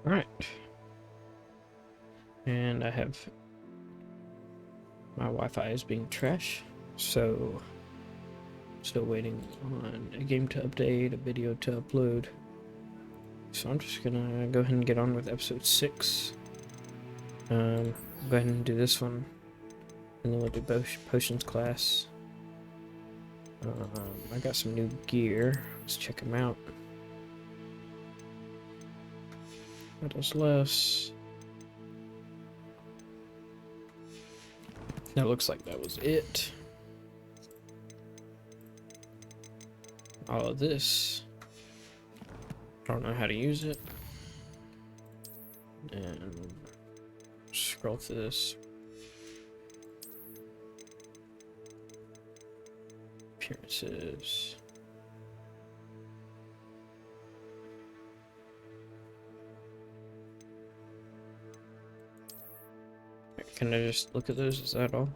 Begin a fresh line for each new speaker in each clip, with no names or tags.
Alright. And I have my Wi-Fi is being trash, so still waiting on a game to update, a video to upload. So I'm just gonna go ahead and get on with episode 6. Go ahead and do this one, and then we'll do potions class. I got some new gear. Let's check them out. Metals less. That looks like that was it. All of this. I don't know how to use it. And scroll through this. Appearances. Can I just look at those? Is that all?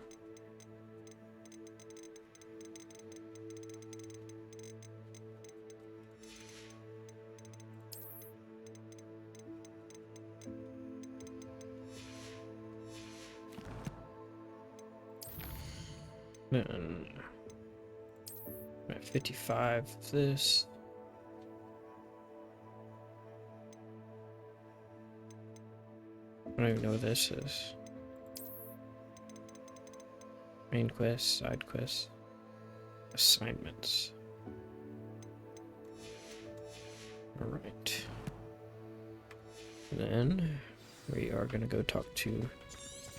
Then I'm at 55 of this. I don't even know what this is. Main quest, side quest, assignments. Alright. Then we are gonna go talk to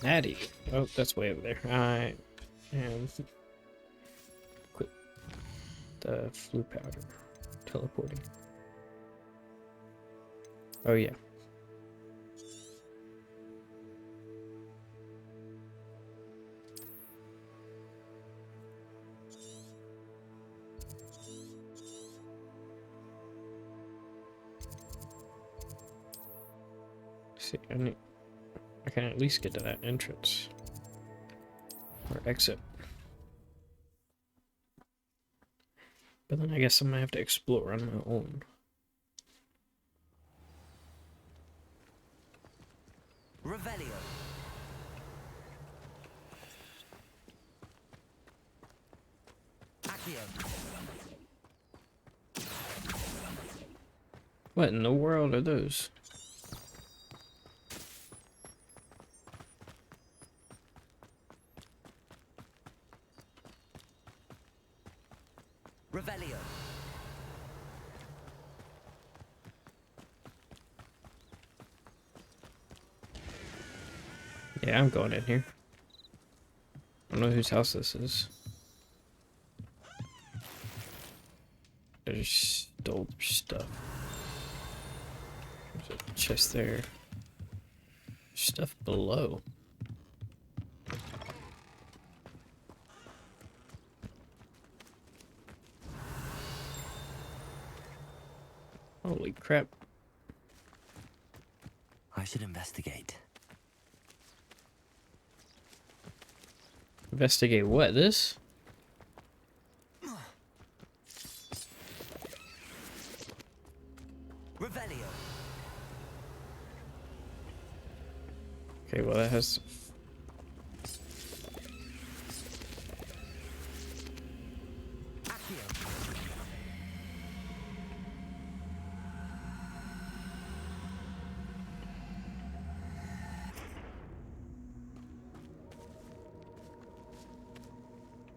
Natty. Oh, that's way over there. I am quit the flu powder. Teleporting. Oh yeah. See, I can at least get to that entrance or exit, but then I guess I'm gonna have to explore on my own.
Revelio. Accio.
What in the world are those?
Revelio.
Yeah, I'm going in here. I don't know whose house this is. They just stole their stuff. There's a chest there. Stuff below. Holy crap.
I should investigate.
Investigate what? This?
Revelio.
Okay, well that has...
Accio.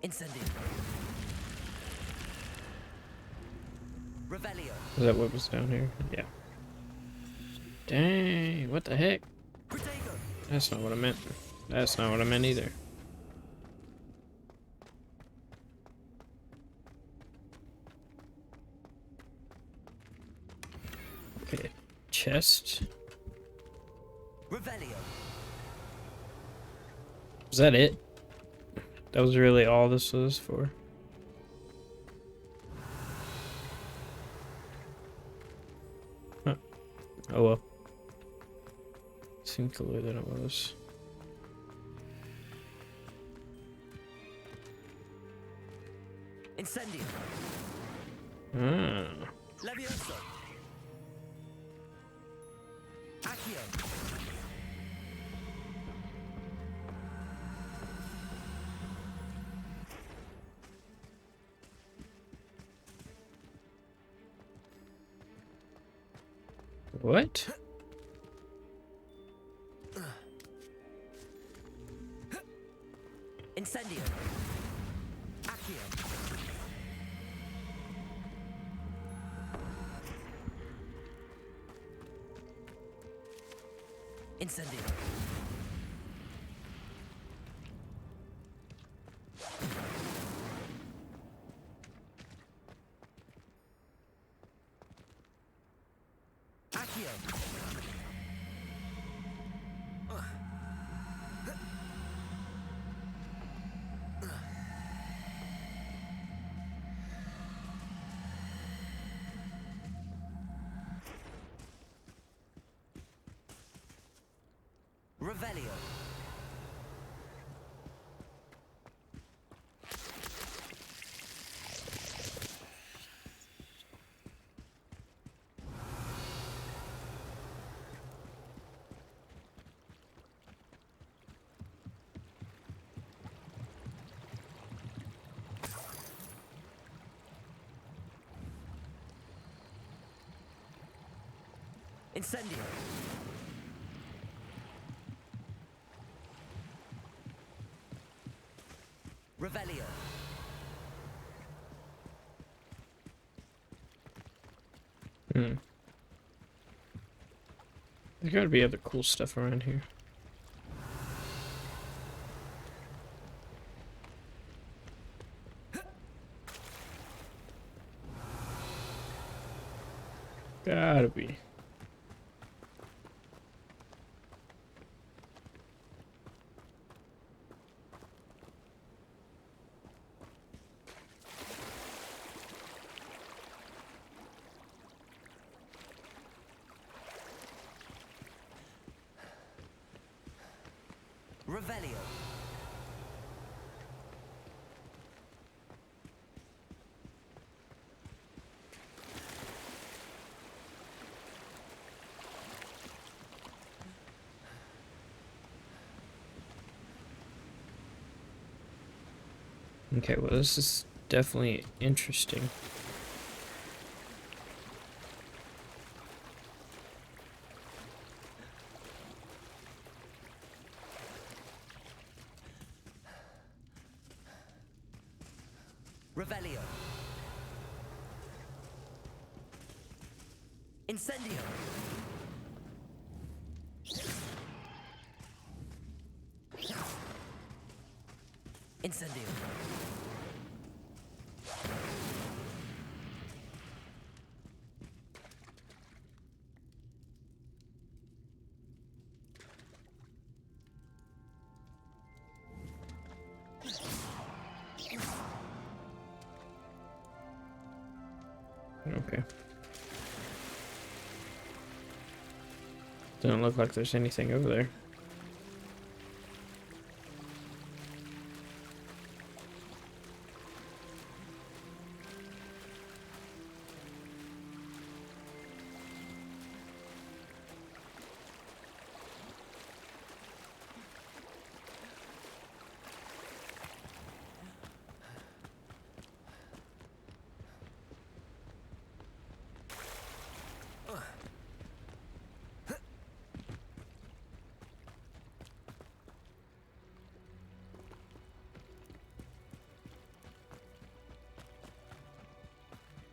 Incendio. Revelio.
Is that what was down here? Yeah. Dang, what the heck?
Protego.
That's not what I meant. That's not what I meant either. Okay, chest.
Revelio.
Is that it? That was really all this was for? Huh. Oh well. Seemed cooler than it was.
Incendio.
Ah.
Levioso. Accio. Accio.
What?
Incendio. Accio. Incendio. Accio. Revelio. Incendio. Revelio.
Hmm. There's gotta be other cool stuff around here. Gotta be.
Revelio.
Okay, well this is definitely interesting.
Revelio. Incendio. Incendio.
Okay. Doesn't look like there's anything over there.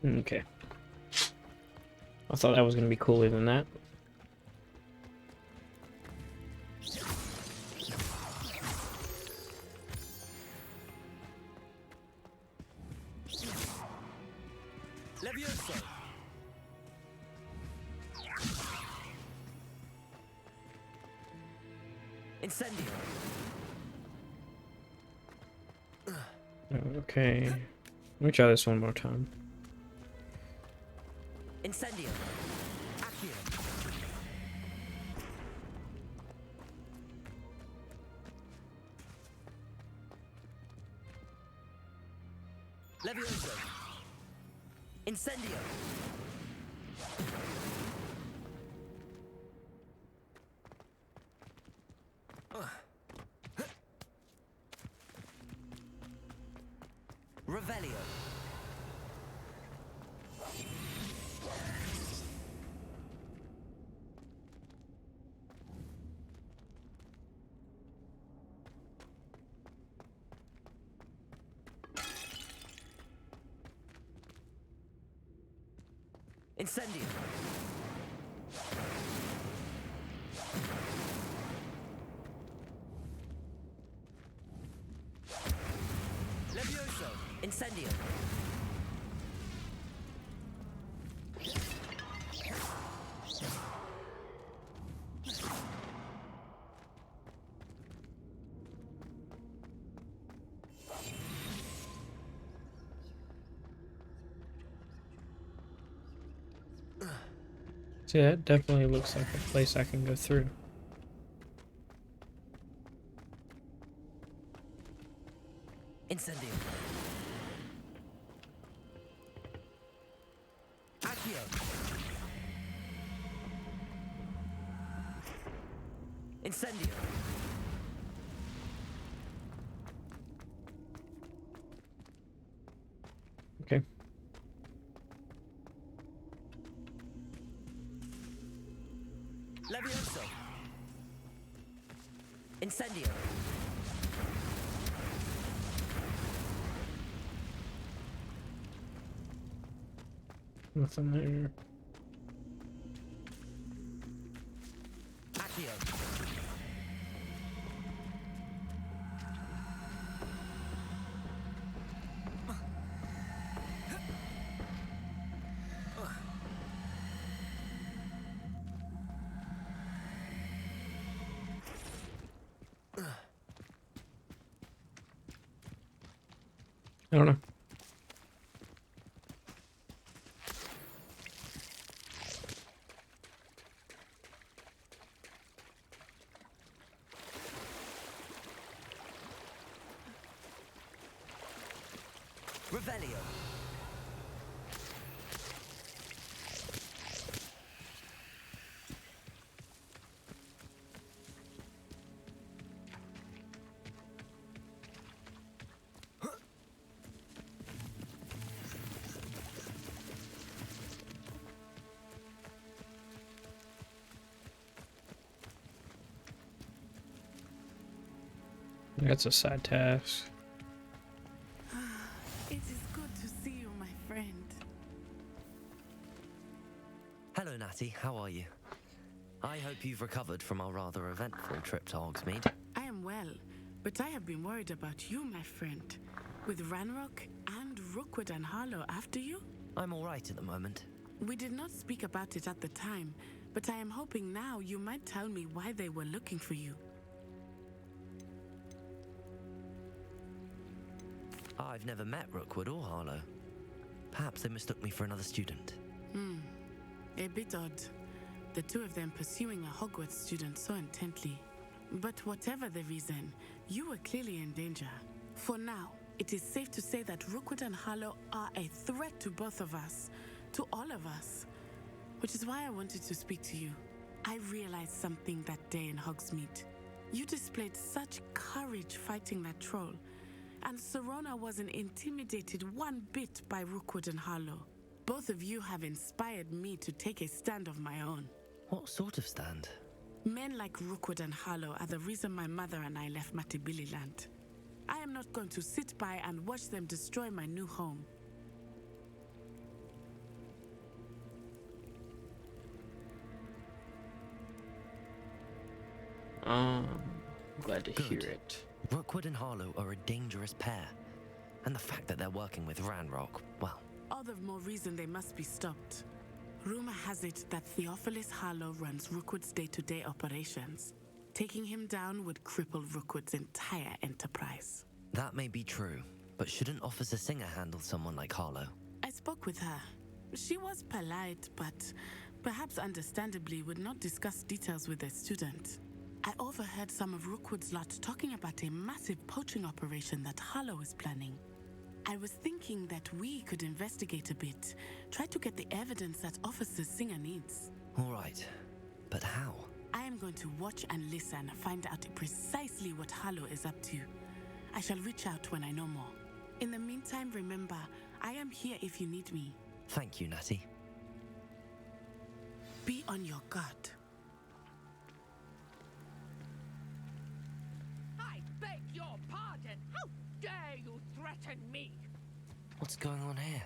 Okay. I thought that was gonna be cooler than that.
Levioso. Incendio.
Okay. Let me try this one more time.
Incendio. Accio. Levioso. Incendio. Revelio. Incendio. Levioso. Incendio.
See, that definitely looks like a place I can go through.
Incendio. Accio. Incendio.
Okay.
Levioso. Incendio.
Nothing there.
Accio.
I don't know.
Revelio.
That's a side task.
It is good to see you, my friend.
Hello, Natty. How are you? I hope you've recovered from our rather eventful trip to Hogsmeade.
I am well, but I have been worried about you, my friend. With Ranrock and Rookwood and Harlow after you?
I'm all right at the moment.
We did not speak about it at the time, but I am hoping now you might tell me why they were looking for you.
I've never met Rookwood or Harlow. Perhaps they mistook me for another student.
A bit odd. The two of them pursuing a Hogwarts student so intently. But whatever the reason, you were clearly in danger. For now, it is safe to say that Rookwood and Harlow are a threat to both of us. To all of us. Which is why I wanted to speak to you. I realized something that day in Hogsmeade. You displayed such courage fighting that troll. And Serona wasn't intimidated one bit by Rookwood and Harlow. Both of you have inspired me to take a stand of my own.
What sort of stand?
Men like Rookwood and Harlow are the reason my mother and I left Matibililand. I am not going to sit by and watch them destroy my new home.
Glad to
Good.
hear it.
Rookwood and Harlow are a dangerous pair. And the fact that they're working with Ranrock, well,
All the more reason they must be stopped. Rumor has it that Theophilus Harlow runs Rookwood's day-to-day operations. Taking him down would cripple Rookwood's entire enterprise.
that may be true. But shouldn't Officer Singer handle someone like Harlow?
I spoke with her. She was polite, but perhaps understandably would not discuss details with a student. I overheard some of Rookwood's lot talking about a massive poaching operation that Harlow is planning. I was thinking that we could investigate a bit, try to get the evidence that Officer Singer needs.
All right. But how?
I am going to watch and listen, find out precisely what Harlow is up to. I shall reach out when I know more. In the meantime, remember, I am here if you need me.
Thank you, Natty.
Be on your guard.
I beg your pardon. How dare you threaten me?
What's going on here?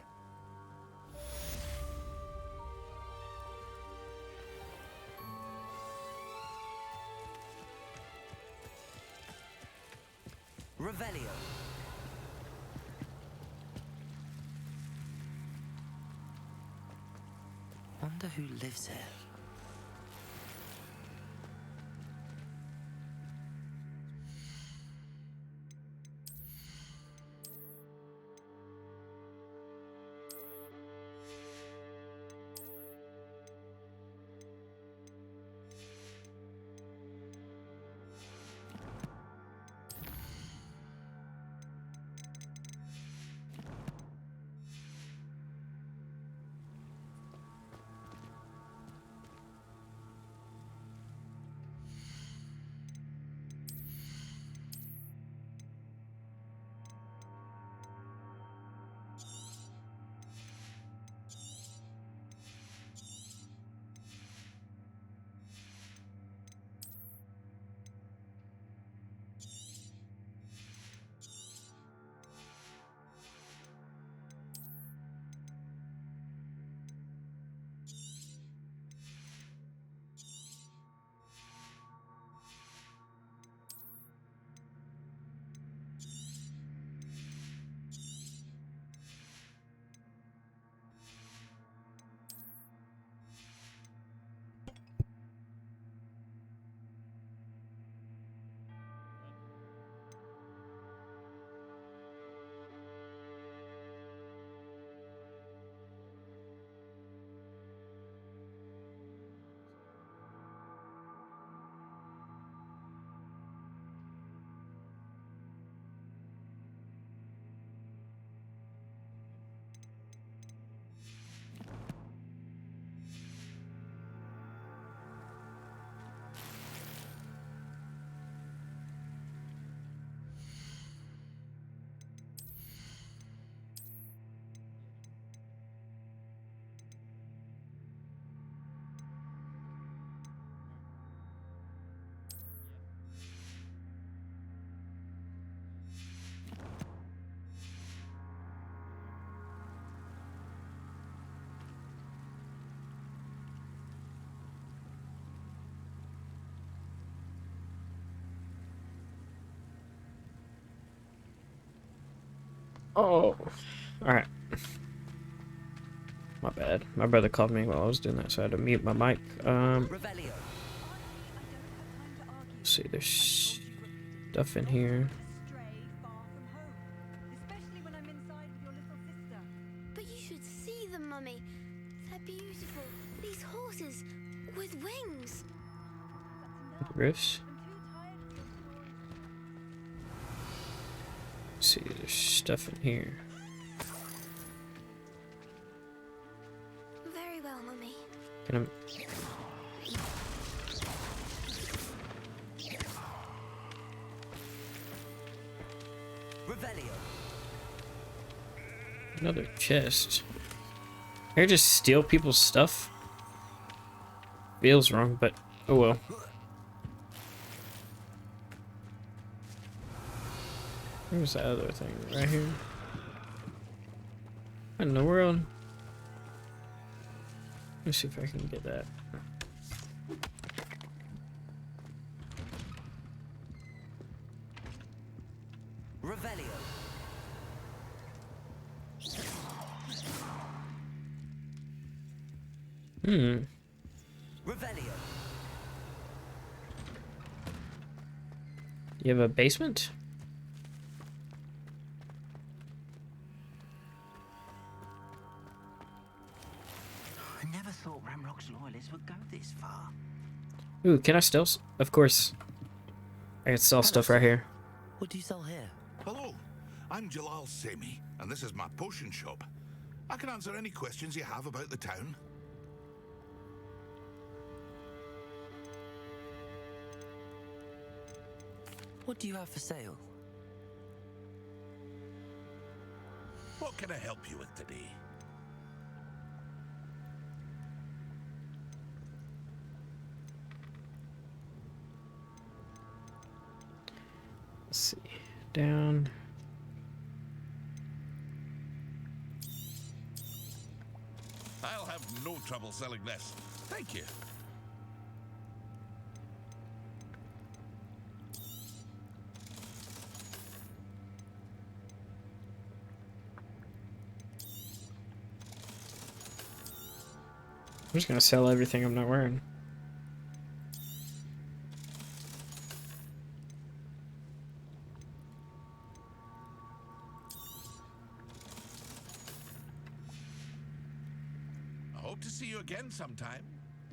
Revelio. Wonder who lives here.
Oh, alright. My bad. My brother called me while I was doing that, so I had to mute my mic.
Revelio.
Let's see, there's stuff in here.
But you should see them, Mummy. They're beautiful. These horses with wings.
Riffs. Let's see, there's stuff in here.
Very well, Mummy.
Can I...
Revelio.
Another chest. Can I just steal people's stuff? Feels wrong, but oh well. Where's that other thing? Right here? What in the world? Let me see if I can get that.
Revelio. Revelio.
You have a basement?
I never thought Ramrock's loyalists would go this far.
Ooh, can I steal? Of course. I can sell stuff right here.
What do you sell here?
Hello, I'm Jalal Semi, and this is my potion shop. I can answer any questions you have about the town.
What do you have for sale?
What can I help you with today?
Let's see. Down.
I'll have no trouble selling this. Thank you.
I'm just gonna sell everything I'm not wearing.
I hope to see you again sometime.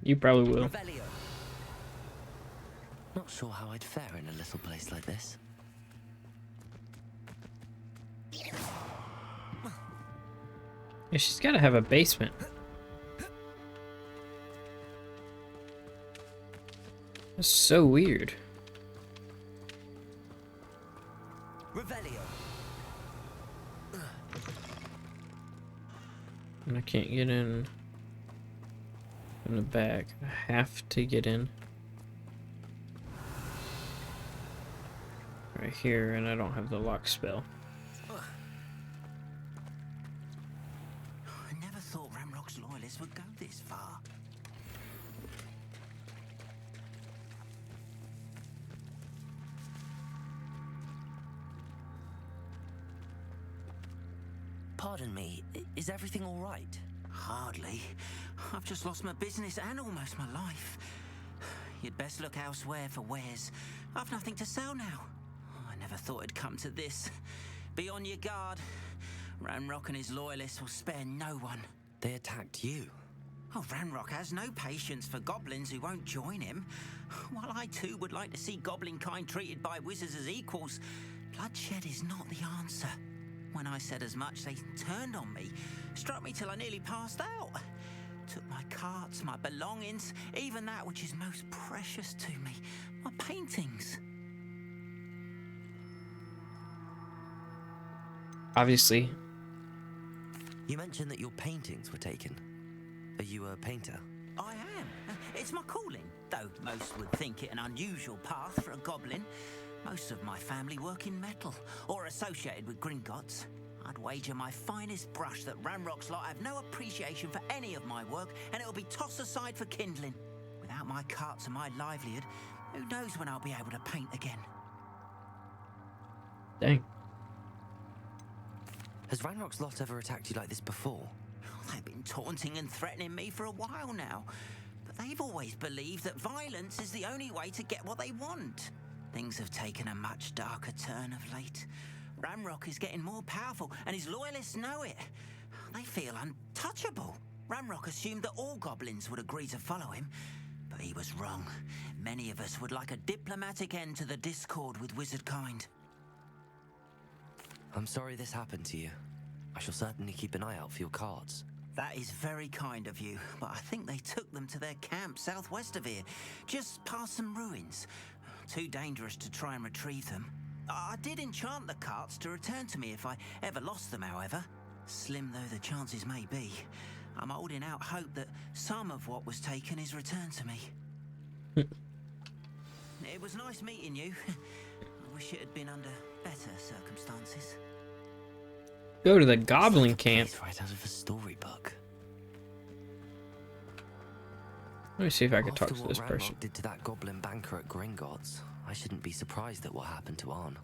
You probably will.
Revelio. Not sure how I'd fare in a little place like this.
Yeah, she's gotta have a basement. That's so weird.
Revelio.
And I can't get in from the back. I have to get in right here, and I don't have the lock spell.
I never thought Ramrock's loyalists would go this far.
Pardon me, is everything all right?
Hardly. I've just lost my business and almost my life. You'd best look elsewhere for wares. I've nothing to sell now. I never thought it'd come to this. Be on your guard. Ranrock and his loyalists will spare no one.
They attacked you.
Oh, Ranrock has no patience for goblins who won't join him. While I too would like to see goblin kind treated by wizards as equals, bloodshed is not the answer. When I said as much, they turned on me, struck me till I nearly passed out. Took my carts, my belongings, even that which is most precious to me, my paintings.
Obviously.
You mentioned that your paintings were taken. Are you a painter?
I am. It's my calling, though most would think it an unusual path for a goblin. Most of my family work in metal, or associated with Gringotts. I'd wager my finest brush that Ranrock's lot have no appreciation for any of my work, and it'll be tossed aside for kindling. Without my carts and my livelihood, who knows when I'll be able to paint again?
Dang.
Has Ranrock's lot ever attacked you like this before?
They've been taunting and threatening me for a while now, but they've always believed that violence is the only way to get what they want. Things have taken a much darker turn of late. Ranrock is getting more powerful, and his loyalists know it. They feel untouchable. Ranrock assumed that all goblins would agree to follow him, but he was wrong. Many of us would like a diplomatic end to the discord with wizard kind.
I'm sorry this happened to you. I shall certainly keep an eye out for your cards.
That is very kind of you, but I think they took them to their camp southwest of here, just past some ruins. Too dangerous to try and retrieve them. I did enchant the carts to return to me if I ever lost them, however. Slim though the chances may be, I'm holding out hope that some of what was taken is returned to me. It was nice meeting you. I wish it had been under better circumstances.
Go to the goblin
It's like a
camp.
place right out of a storybook.
Let me see if I can
After
talk to
what
this
Ranrock
person.
did to that goblin banker at Gringotts, I shouldn't be surprised at what happened to Arn.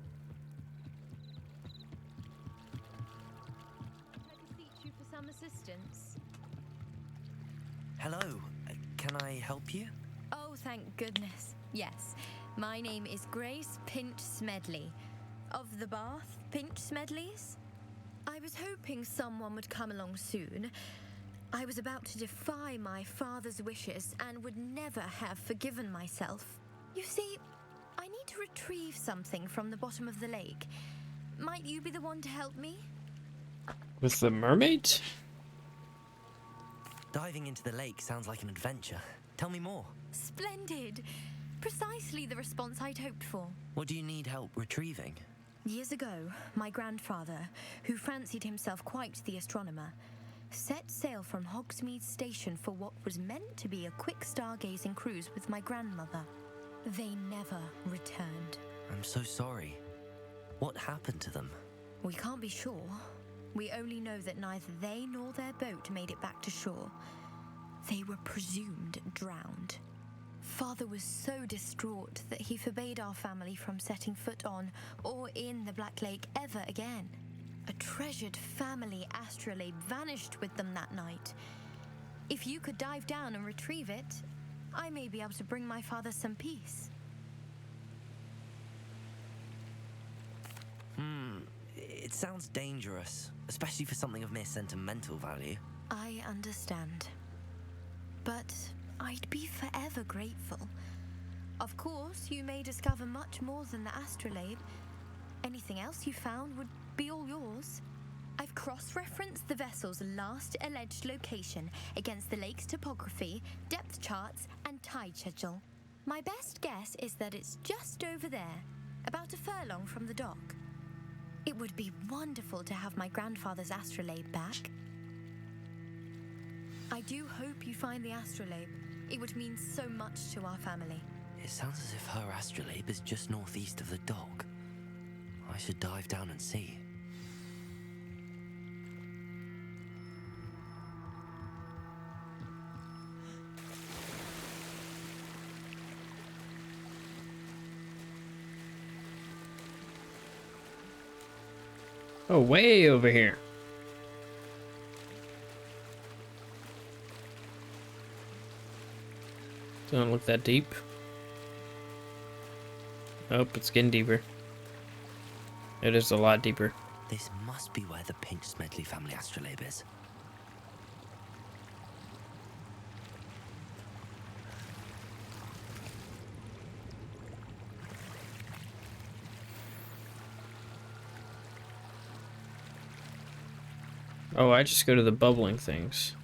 I beseech you for some assistance.
Hello, can I help you?
Oh, thank goodness. Yes, my name is Grace Pinch Smedley. Of the Bath Pinch Smedleys? I was hoping someone would come along soon. I was about to defy my father's wishes and would never have forgiven myself. You see, I need to retrieve something from the bottom of the lake. Might you be the one to help me?
With the mermaids?
Diving into the lake sounds like an adventure. Tell me more.
Splendid! Precisely the response I'd hoped for.
What do you need help retrieving?
Years ago, my grandfather, who fancied himself quite the astronomer, set sail from Hogsmeade Station for what was meant to be a quick stargazing cruise with my grandmother. They never returned.
I'm so sorry. What happened to them?
We can't be sure. We only know that neither they nor their boat made it back to shore. They were presumed drowned. Father was so distraught that he forbade our family from setting foot on or in the Black Lake ever again. A treasured family astrolabe vanished with them that night. If you could dive down and retrieve it, I may be able to bring my father some peace.
It sounds dangerous, especially for something of mere sentimental value.
I understand. But I'd be forever grateful. Of course, you may discover much more than the astrolabe. Anything else you found would be all yours. I've cross-referenced the vessel's last alleged location against the lake's topography, depth charts, and tide schedule. My best guess is that it's just over there, about a furlong from the dock. It would be wonderful to have my grandfather's astrolabe back. I do hope you find the astrolabe. It would mean so much to our family.
It sounds as if her astrolabe is just northeast of the dock. I should dive down and see.
Oh, way over here. Doesn't look that deep. Oh, it's getting deeper. It is a lot deeper.
This must be where the Pinch Smedley family astrolabe is.
Oh, I just go to the bubbling things.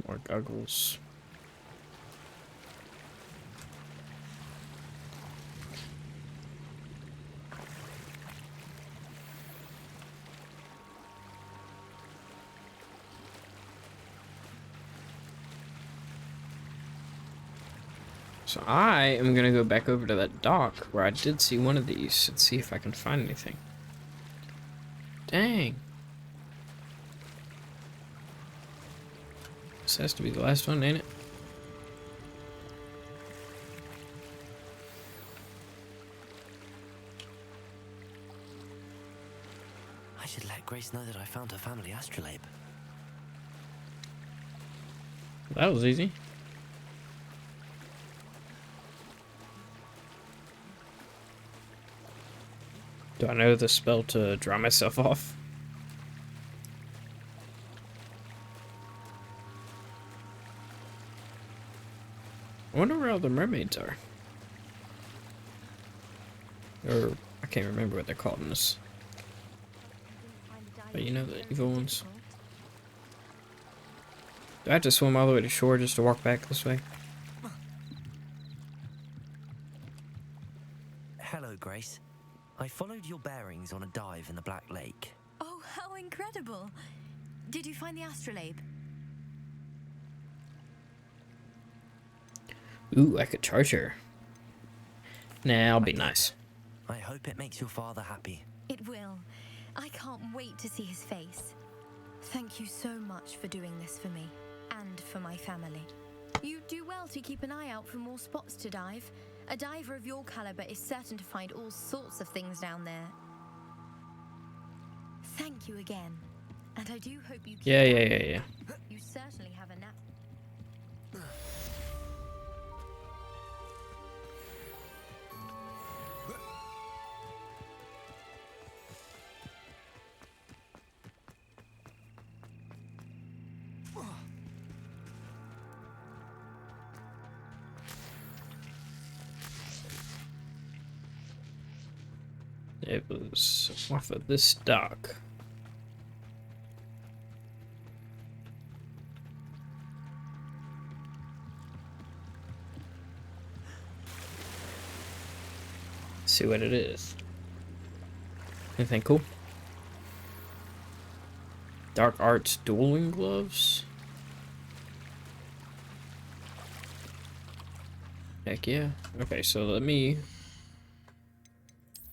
More goggles. So I am gonna go back over to that dock where I did see one of these and see if I can find anything. Dang. This has to be the last one, ain't it?
I should let Grace know that I found her family astrolabe.
That was easy. Do I know the spell to draw myself off? I wonder where all the mermaids are. Or, I can't remember what they're called in this. But you know, the evil ones. Do I have to swim all the way to shore just to walk back this way?
Hello, Grace. I followed your bearings on a dive in the Black Lake.
Oh, how incredible! Did you find the astrolabe?
Ooh, I could charge her. Nah, I'll be nice.
I hope it makes your father happy.
It will. I can't wait to see his face. Thank you so much for doing this for me, and for my family. You do well to keep an eye out for more spots to dive. A diver of your caliber is certain to find all sorts of things down there. Thank you again. And I do hope you keep
Yeah.
You certainly have a nap.
It was off of this dock. See what it is. Anything cool? Dark Arts dueling gloves? Heck yeah. Okay, so let me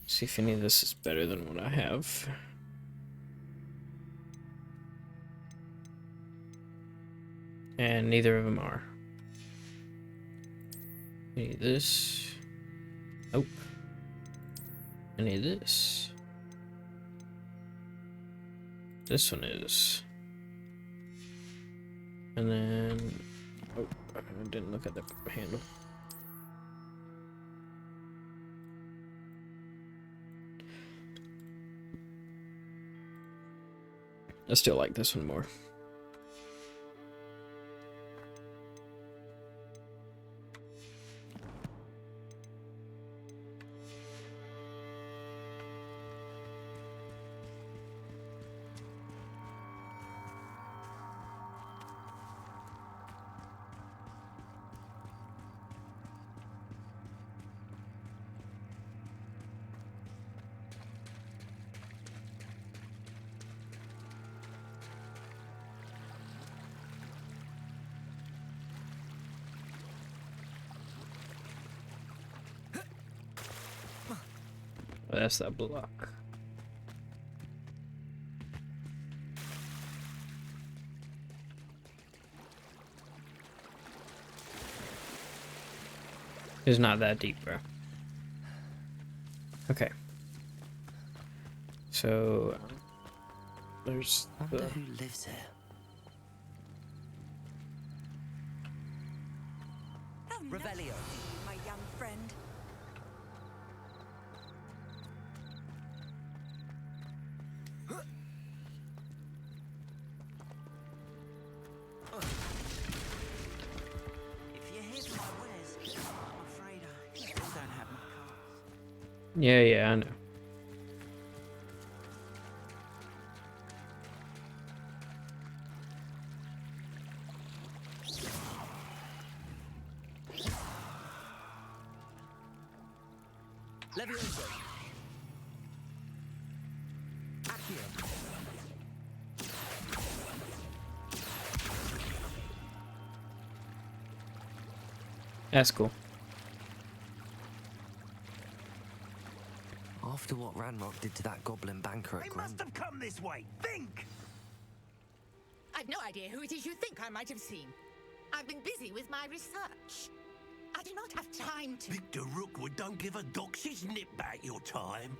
see if any of this is better than what I have. And neither of them are. I need this. Nope. I need this. This one is. And then... Oh, I didn't look at the handle. I still like this one more. Oh, that's that block. It's not that deep, bro. Okay. So there's
Wonder
the...
who lives here. Revelio.
My young friend.
If you're here for my wares, I'm afraid I still don't have my cards.
Yeah, I know.
Levioso. Accio.
That's cool.
After what Ranrock did to that goblin banker at
They
Grim.
must have come this way. Think!
I've no idea who it is you think I might have seen. I've been busy with my research. I do not have time to...
Victor Rookwood don't give a doxy's nip back your time.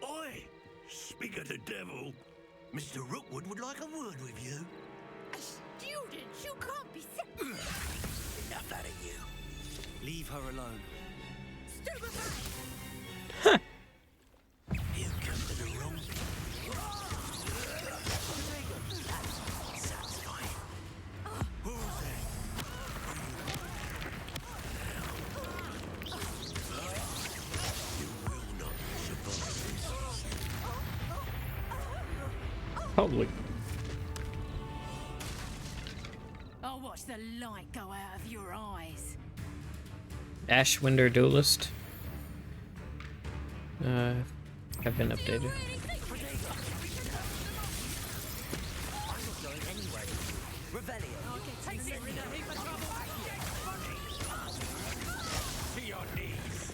Oi! Speak of the devil. Mr. Rookwood would like a word with you.
A student? You can't be...
Enough out of you.
Leave her alone.
Stupefy!
You come to the wrong... Satisfying. Who was that? You will not survive this.
Probably.
I'll watch the light go out of your eyes.
Ashwinder Duelist. Have been updated.
Revelio.
To your knees.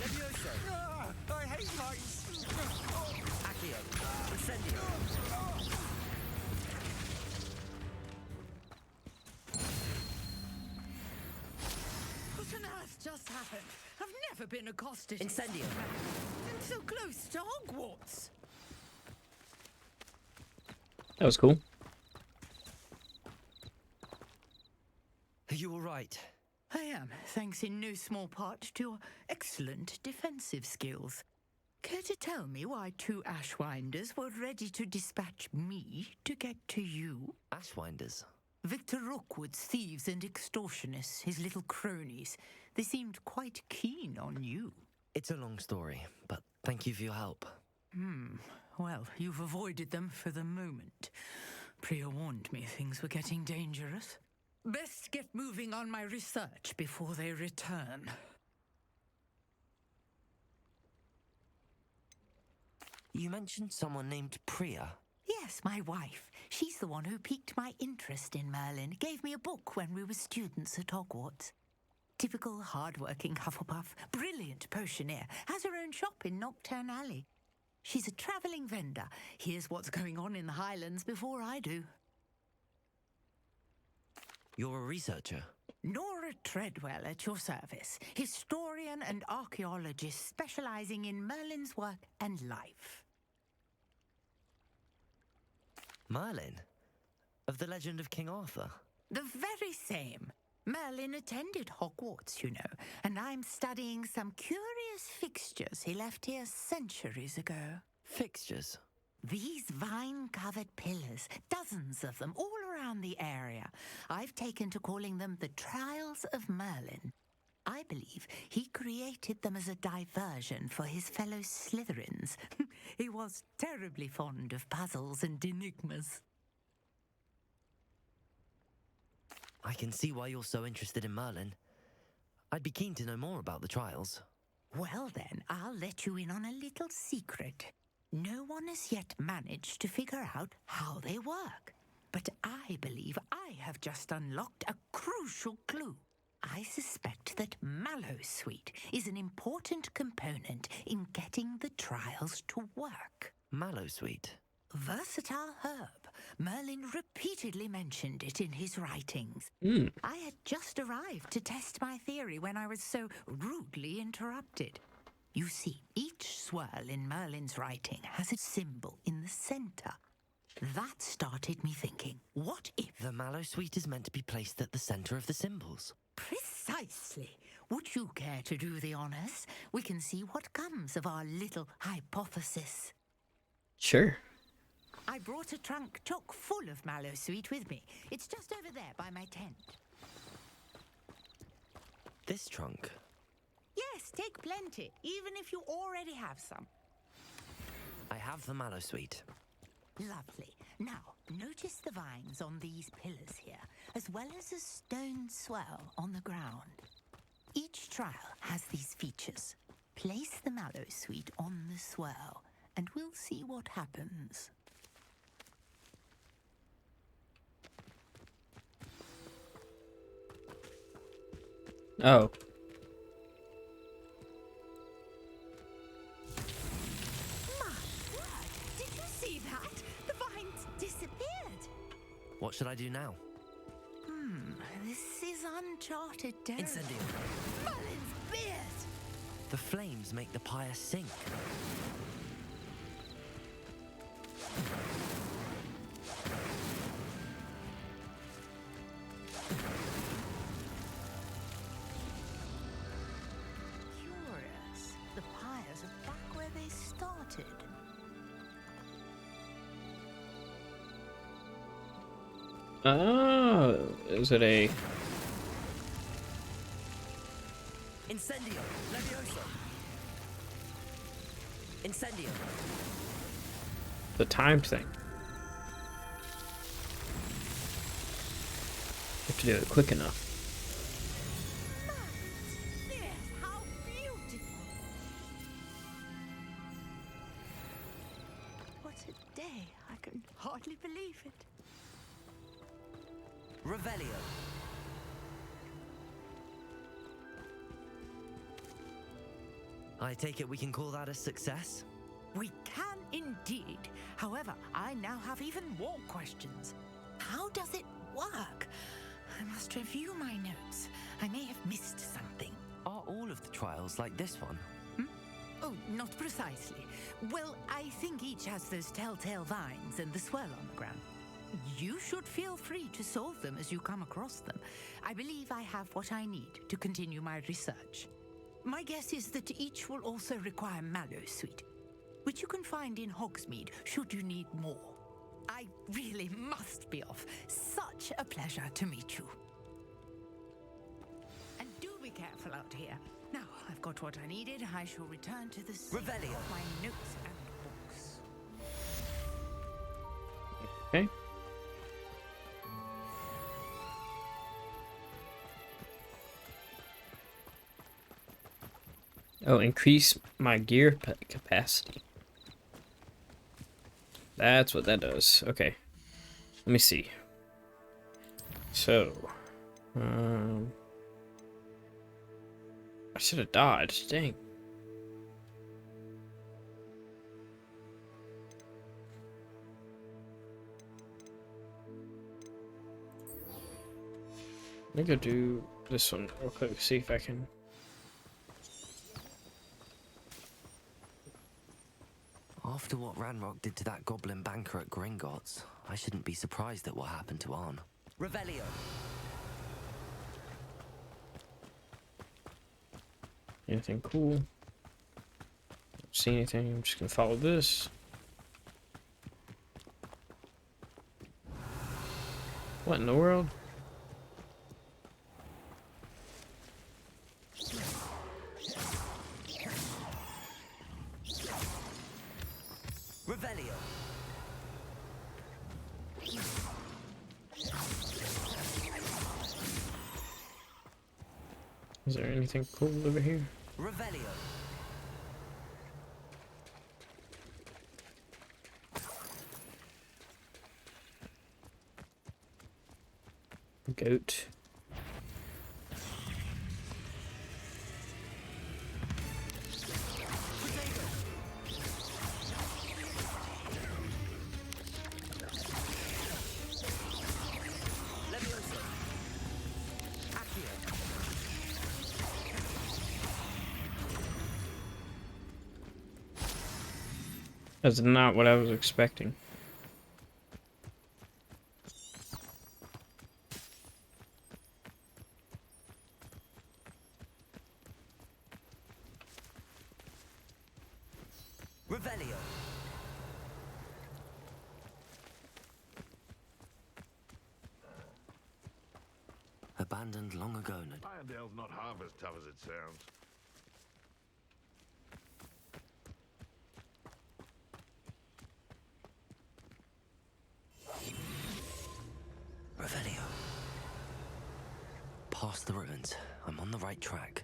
Levioso.
I hate heights.
Accio. Incendio.
What on earth just happened? I've never been accosted.
Incendio.
And so close to Hogwarts.
That was cool.
Are you alright?
I am, thanks in no small part to your excellent defensive skills. Care to tell me why two Ashwinders were ready to dispatch me to get to you?
Ashwinders.
Victor Rookwood's thieves and extortionists, his little cronies. They seemed quite keen on you.
It's a long story, but thank you for your help.
Well, you've avoided them for the moment. Priya warned me things were getting dangerous. Best get moving on my research before they return.
You mentioned someone named Priya.
Yes, my wife. She's the one who piqued my interest in Merlin. Gave me a book when we were students at Hogwarts. Typical hard-working Hufflepuff, brilliant potioneer, has her own shop in Knockturn Alley. She's a travelling vendor. Hears what's going on in the Highlands before I do.
You're a researcher?
Nora Treadwell at your service. Historian and archaeologist specialising in Merlin's work and life.
Merlin? Of the legend of King Arthur?
The very same. Merlin attended Hogwarts, you know, and I'm studying some curious fixtures he left here centuries ago.
Fixtures?
These vine-covered pillars, dozens of them, all around the area. I've taken to calling them the Trials of Merlin. I believe he created them as a diversion for his fellow Slytherins. He was terribly fond of puzzles and enigmas.
I can see why you're so interested in Merlin. I'd be keen to know more about the trials.
Well then, I'll let you in on a little secret. No one has yet managed to figure out how they work. But I believe I have just unlocked a crucial clue. I suspect that Mallowsweet is an important component in getting the trials to work.
Mallowsweet?
Versatile herb. Merlin repeatedly mentioned it in his writings. I had just arrived to test my theory when I was so rudely interrupted. You see, each swirl in Merlin's writing has a symbol in the centre. That started me thinking, what if...
The Mallowsweet is meant to be placed at the centre of the symbols.
Precisely. Would you care to do the honours? We can see what comes of our little hypothesis.
Sure.
I brought a trunk chock full of Mallowsweet with me. It's just over there by my tent.
This trunk?
Yes, take plenty, even if you already have some.
I have the Mallowsweet.
Lovely. Now, notice the vines on these pillars here, as well as a stone swell on the ground. Each trial has these features. Place the Mallowsweet on the swell, and we'll see what happens.
Oh.
My word! Did you see that? The vines disappeared.
What should I do now?
This is uncharted territory.
Incendio.
Merlin's beard!
The flames make the pyre sink.
Curious. The pyres are back where they started.
Oh, is it a...
Incendio! Levioso! Incendio!
the timed thing? Have to do it quick enough.
How beautiful! What a day! I can hardly believe it.
Revelio. I take it we can call that a success?
We can indeed. However, I now have even more questions. How does it work? I must review my notes. I may have missed something.
Are all of the trials like this one?
Oh, not precisely. Well, I think each has those telltale vines and the swirl on the ground. You should feel free to solve them as you come across them. I believe I have what I need to continue my research. My guess is that each will also require Mallowsweet, which you can find in Hogsmeade should you need more. I really must be off. Such a pleasure to meet you. And do be careful out here. Now I've got what I needed. I shall return to the scene
Revelio.
of my notes and books.
Okay. Oh, increase my gear capacity. That's what that does. Okay. Let me see. So, I should have dodged. Dang. Let me go do this one real quick. See if I can.
After what Ranrock did to that goblin banker at Gringotts, I shouldn't be surprised at what happened to Arn. Revelio.
Anything cool? Don't see anything. I'm just gonna follow this. What in the world?
Revelio.
Is there anything cool over here?
Revelio.
Goat. That's not what I was expecting.
Revelio. Abandoned long ago.
Irondale's not half as tough as it sounds.
Revelio. Past the ruins. I'm on the right track.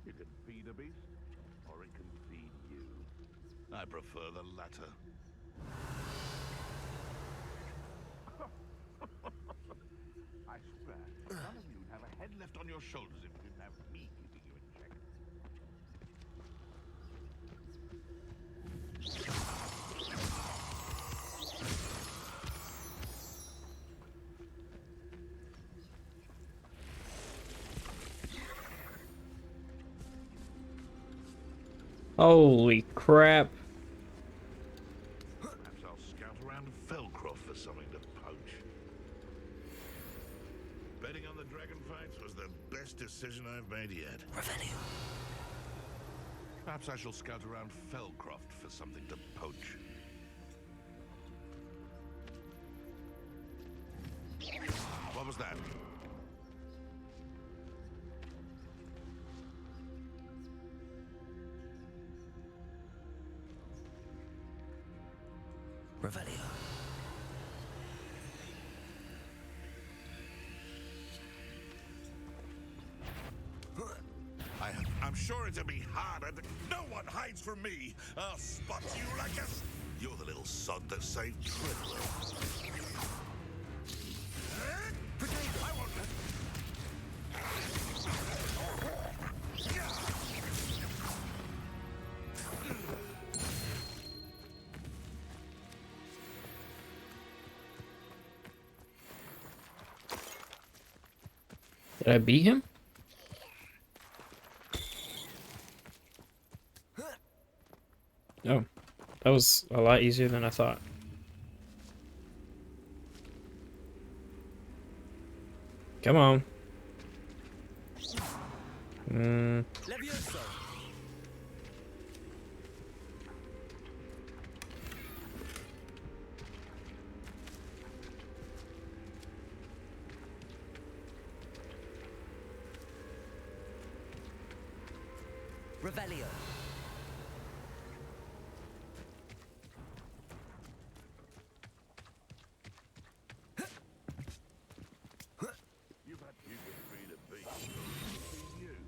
You can feed a beast, or it can feed you. I prefer the latter. I swear, none of you'd have a head left on your shoulders if you didn't have me keeping you in check.
Holy crap.
Perhaps I'll scout around Felcroft for something to poach. Betting on the dragon fights was the best decision I've made yet.
Revelio.
Perhaps I shall scout around Felcroft for something to poach. What was that?
Revelio.
I'm sure it'll be harder. No one hides from me. I'll spot you like a... You're the little sod that saved Tridwell. I won't let...
Did I beat him? Oh, that was a lot easier than I thought. Come on.
Levioso. Revelio.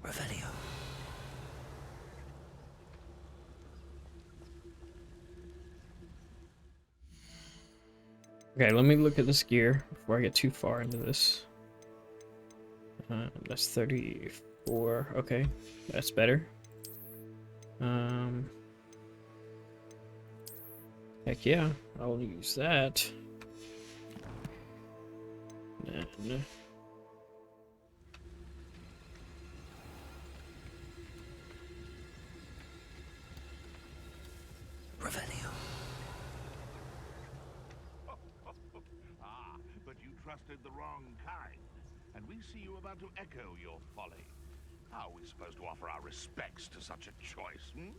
Revelio.
Okay, let me look at this gear before I get too far into this. That's 34. Okay, that's better. Heck yeah, I'll use that. And
Revelio.
Ah, but you trusted the wrong kind. And we see you about to echo your folly. How are we supposed to offer our respects to such a choice, hmm?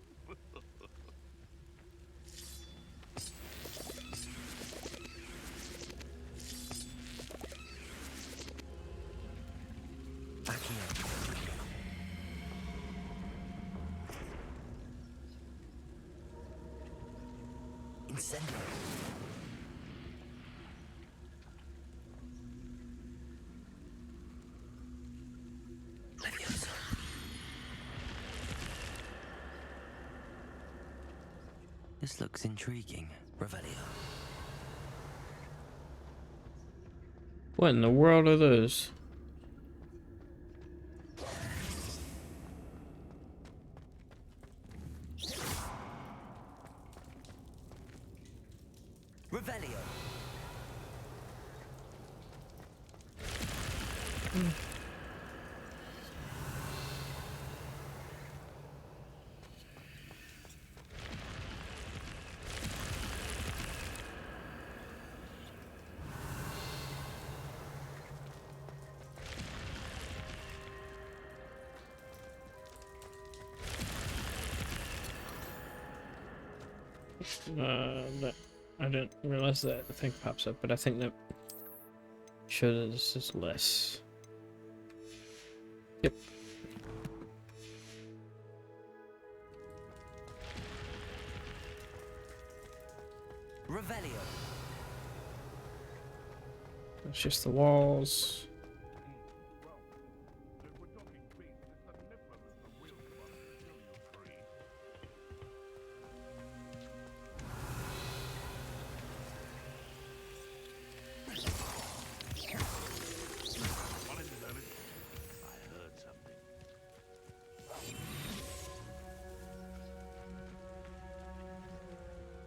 Incendio. Leviosa. This looks intriguing. Revelio.
what in the world are those?
Revelio.
That I didn't realize that the thing pops up, but I think that shows that this is less. Yep.
Revelio.
It's just the walls.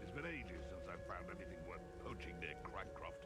It's been ages since I've found anything worth poaching near Crancroft.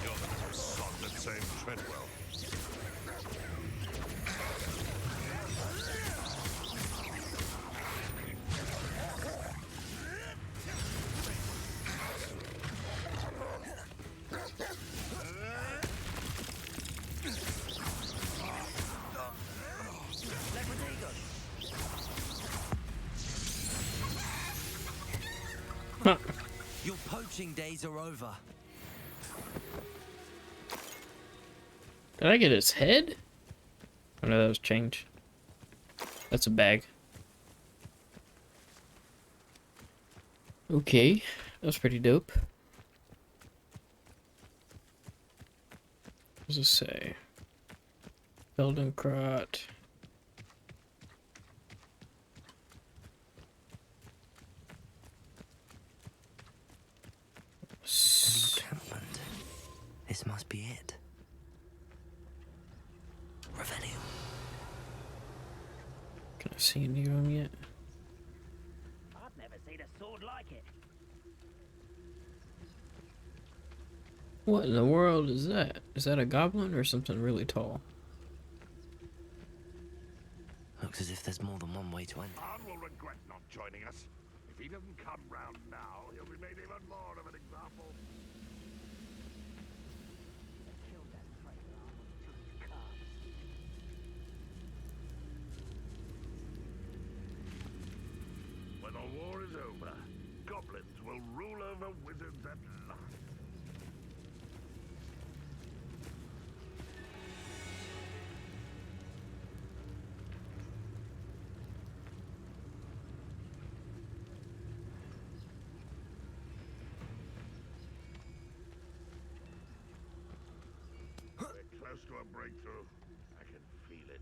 You're the little sod that saved Treadwell.
Your poaching days are over.
Did I get its head? Oh no, that was change. That's a bag. Okay, that was pretty dope. What does it say? Feldenkrat.
An encampment. This must be it. Revelio.
Can I see any of them yet?
I've never seen a sword like it.
What in the world is that? Is that a goblin or something really tall?
looks as if there's more than one way to enter.
Khan will regret not joining us. If he doesn't come round now, he'll be made even more of an example.
Killed that traitor armor to his cubs.
When the war is over, goblins will rule over wizards at last. We're close to a breakthrough. I can feel it.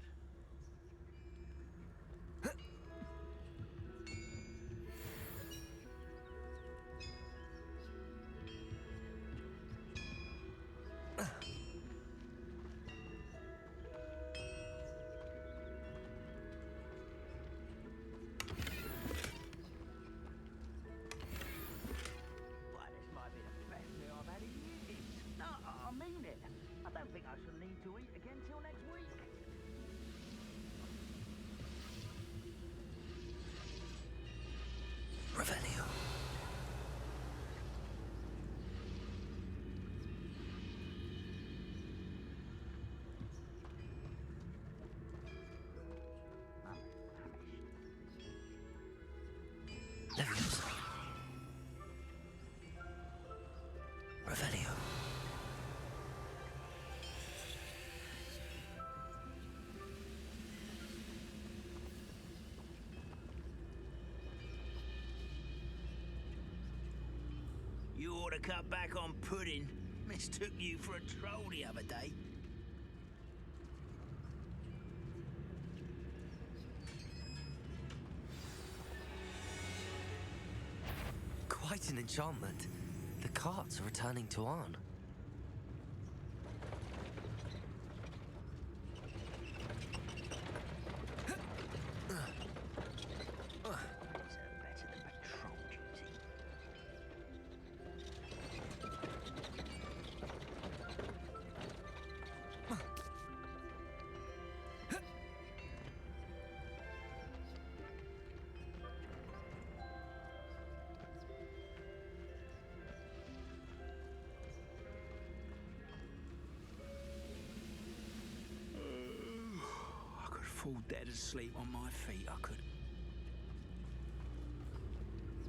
Why, this might be the best meal I've had in years. No, I mean it. I don't think I shall need to eat again till next week.
Revelio. Leviosa. Revelio.
You ought to cut back on pudding. Mistook you for a troll the other day.
Quite an enchantment. The carts are returning to Arn.
Better than patrol duty.
I could fall dead asleep on my feet, I could.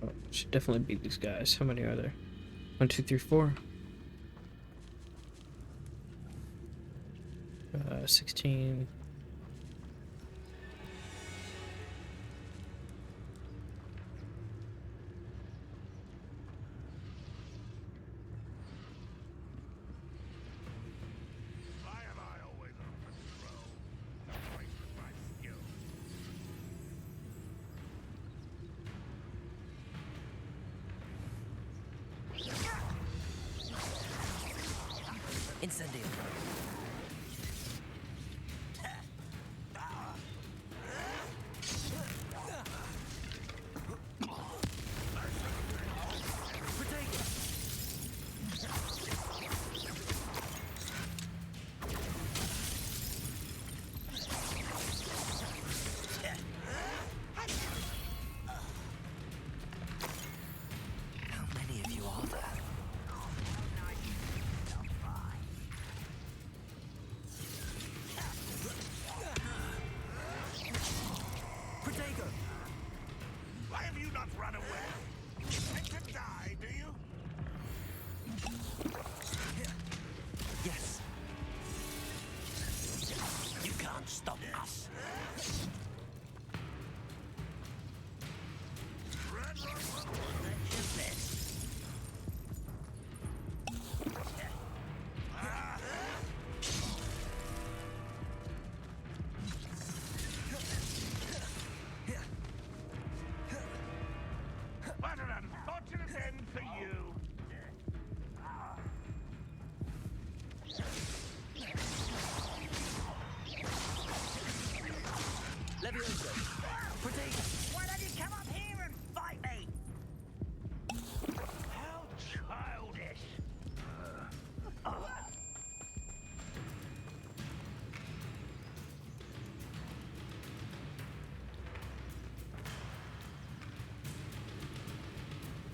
Oh, should definitely beat these guys. How many are there? 1, 2, 3, 4. 16.
Why am I always on patrol? Don't waste my skill.
Incendio. How many of you are there?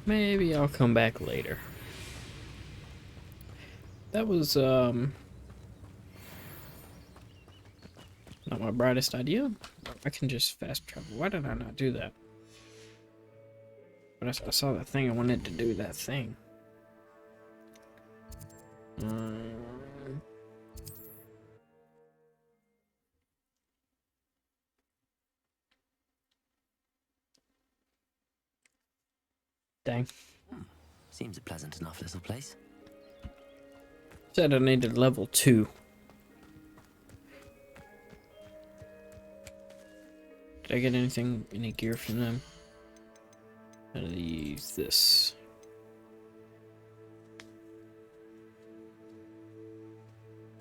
Maybe I'll come back later. That was, not my brightest idea. I can just fast travel. Why did I not do that? But I saw that thing. I wanted to do that thing. Dang.
Seems a pleasant enough little place.
Said I needed level 2. Did I get anything, any gear from them? How do they use this?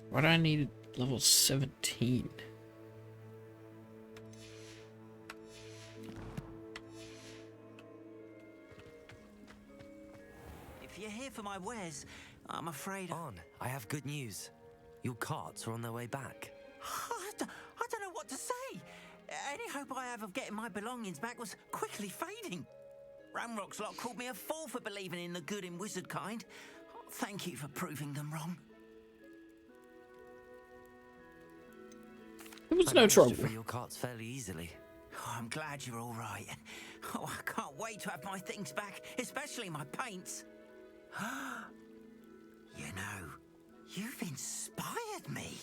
Why do I need level 17?
If you're here for my wares, I'm afraid...
On, I have good news. Your carts are on their way back.
I don't know what to say. Any hope I have of getting my belongings back was quickly fading. Ramrock's lot called me a fool for believing in the good in wizard kind. Thank you for proving them wrong.
It was
I
no
managed to
trouble.
free your carts fairly easily.
Oh, I'm glad you're all right. Oh, I can't wait to have my things back, especially my paints. You know, you've inspired me.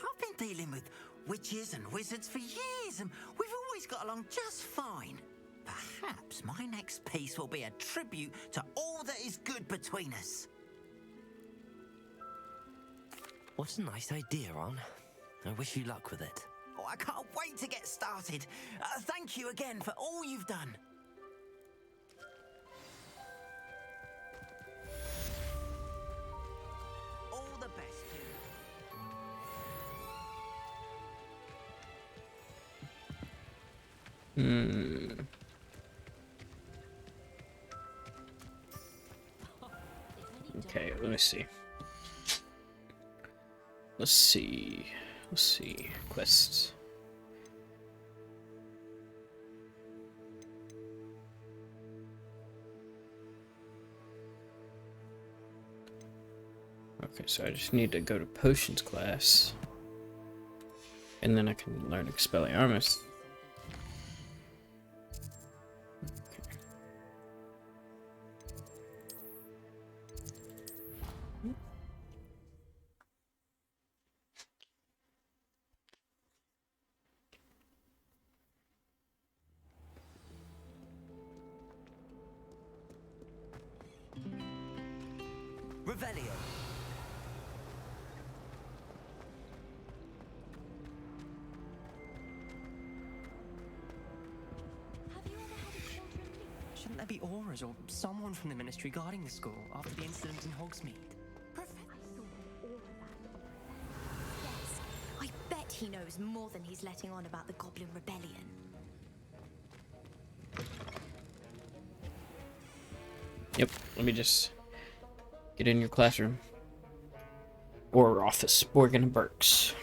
I've been dealing with witches and wizards for years, and we've always got along just fine. Perhaps my next piece will be a tribute to all that is good between us.
What a nice idea, Ron. I wish you luck with it.
Oh, I can't wait to get started. Thank you again for all you've done. All the best to you.
Okay, let me see. Let's see. Quests. Okay, so I just need to go to potions class. And then I can learn Expelliarmus.
Revelio.
Shouldn't there be auras or someone from the ministry guarding the school after the incident in Hogsmeade?
Yes, I bet he knows more than he's letting on about the Goblin Rebellion.
Yep, let me just get in your classroom. Or office. Borgin and Burks.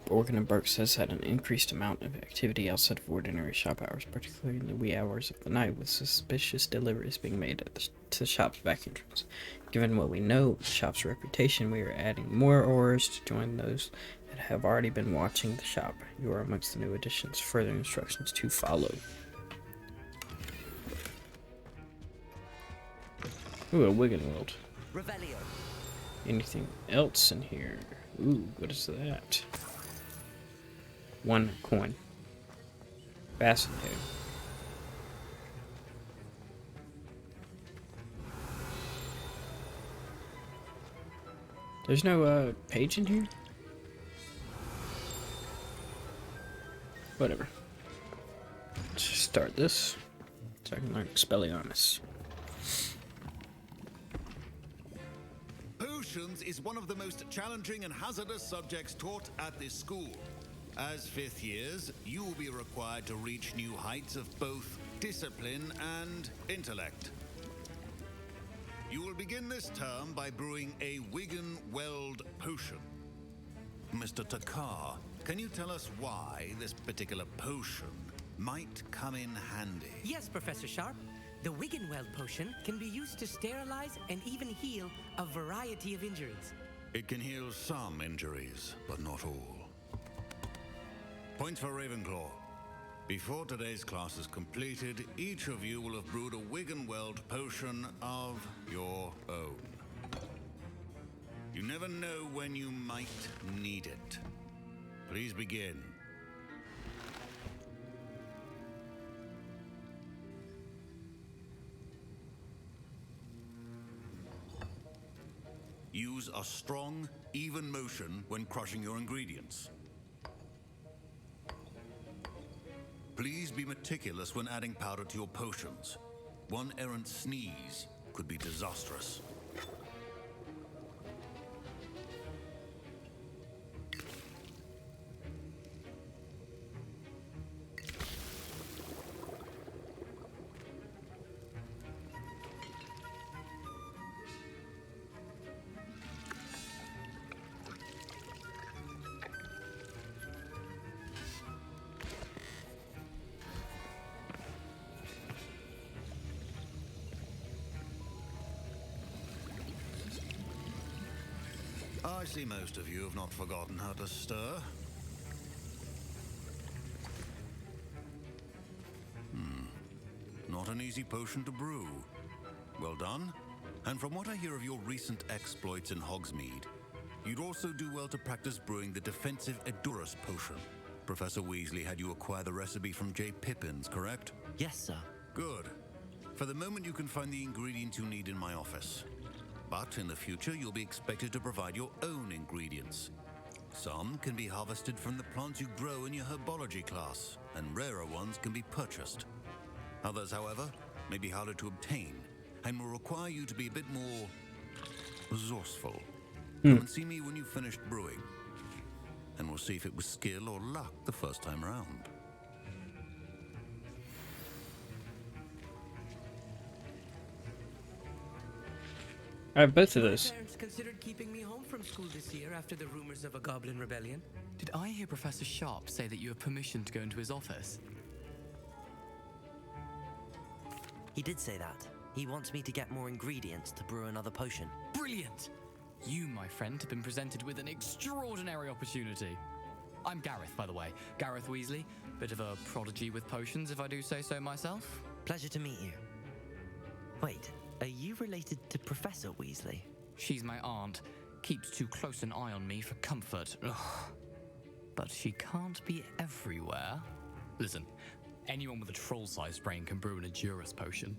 Borgin and Burks has had an increased amount of activity outside of ordinary shop hours, particularly in the wee hours of the night, with suspicious deliveries being made at to the shop's back entrance. Given what we know of the shop's reputation, we are adding more orders to join those that have already been watching the shop. You are amongst the new additions. Further instructions to follow. Ooh, a Wigan World.
Revelio.
Anything else in here? Ooh, what is that? 1 coin. Fascinating. There's no page in here? Whatever. Let's just start this so I can learn Expelliarmus.
Potions is one of the most challenging and hazardous subjects taught at this school. As 5th years, you will be required to reach new heights of both discipline and intellect. You will begin this term by brewing a Wigan Weld potion. Mr. Takar, can you tell us why this particular potion might come in handy?
Yes, Professor Sharp.
The Wiggenweld potion can be used to sterilize and even heal a variety of injuries.
It can heal some injuries, but not all. Points for Ravenclaw. Before today's class is completed, each of you will have brewed a Wiggenweld potion of your own. You never know when you might need it. Please begin. Use a strong, even motion when crushing your ingredients. Please be meticulous when adding powder to your potions. One errant sneeze could be disastrous. I see most of you have not forgotten how to stir. Not an easy potion to brew. Well done. And from what I hear of your recent exploits in Hogsmeade, you'd also do well to practice brewing the defensive Edurus potion. Professor Weasley had you acquire the recipe from J. Pippins, correct?
Yes, sir.
Good. For the moment, you can find the ingredients you need in my office. But in the future, you'll be expected to provide your own ingredients. Some can be harvested from the plants you grow in your herbology class, and rarer ones can be purchased. Others, however, may be harder to obtain, and will require you to be a bit more resourceful. Come and see me when you've finished brewing, and we'll see if it was skill or luck the first time around.
I have both of those.
My parents considered keeping me home from school this year after the rumors of a goblin rebellion.
Did I hear Professor Sharp say that you have permission to go into his office?
He did say that. He wants me to get more ingredients to brew another potion.
Brilliant! You, my friend, have been presented with an extraordinary opportunity. I'm Gareth, by the way. Gareth Weasley. Bit of a prodigy with potions, if I do say so myself.
Pleasure to meet you. Wait, are you related to Professor Weasley?
She's my aunt. Keeps too close an eye on me for comfort. Ugh. But she can't be everywhere. Listen, anyone with a troll-sized brain can brew an Edurus potion.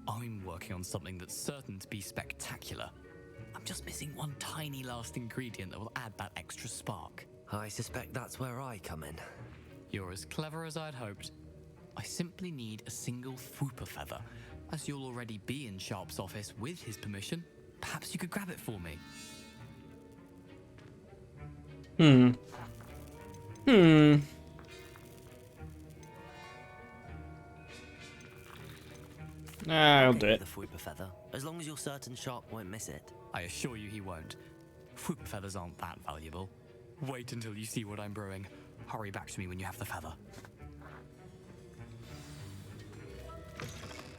I'm working on something that's certain to be spectacular. I'm just missing one tiny last ingredient that will add that extra spark.
I suspect that's where I come in.
You're as clever as I'd hoped. I simply need a single Fwooper feather. As you'll already be in Sharp's office with his permission, perhaps you could grab it for me.
I'll do it.
The Fwooper feather, as long as you're certain Sharp won't miss it.
I assure you he won't. Fwooper feathers aren't that valuable. Wait until you see what I'm brewing. Hurry back to me when you have the feather.